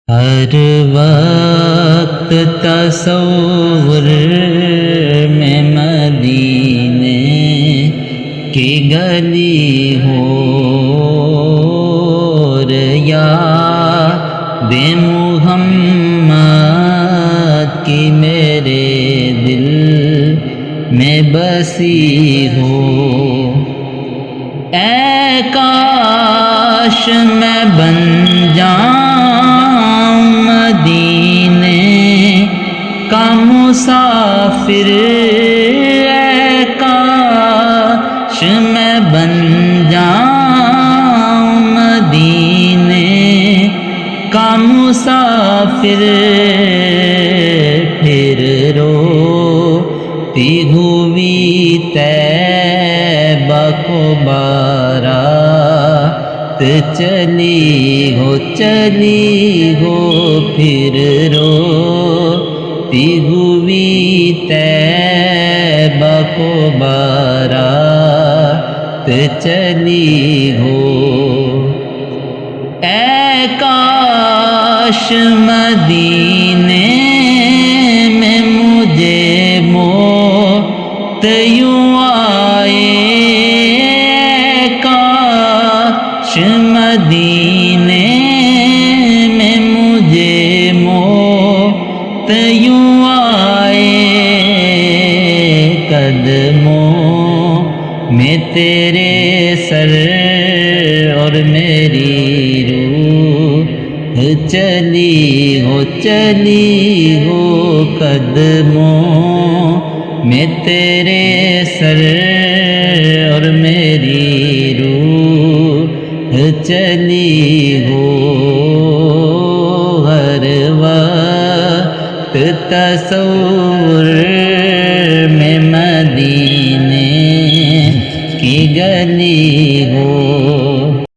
ہر وقت تصور میں مدینے کی گلی ہو یا بے محمد کی میرے دل میں بسی ہو۔ اے کاش میں بن جاؤں مدینے کا مسافر، اے کاش میں بن جاؤں مدینے کا مسافر، پھر روتی ہوئی طیبہ کو بارات چلی ہو، پھر روتی ہوئی طیبہ کو بارات چلی ہو۔ اے کاش مدینے میں مجھے موت یوں آئے، اے کاش مدینے میں مجھے موت یوں آئے، قدموں میں تیرے سر اور میری روح چلی ہو، قدموں میں تیرے سر اور میری روح چلی ہو۔ ہر وقت تصور میں مدینے کی گلی ہو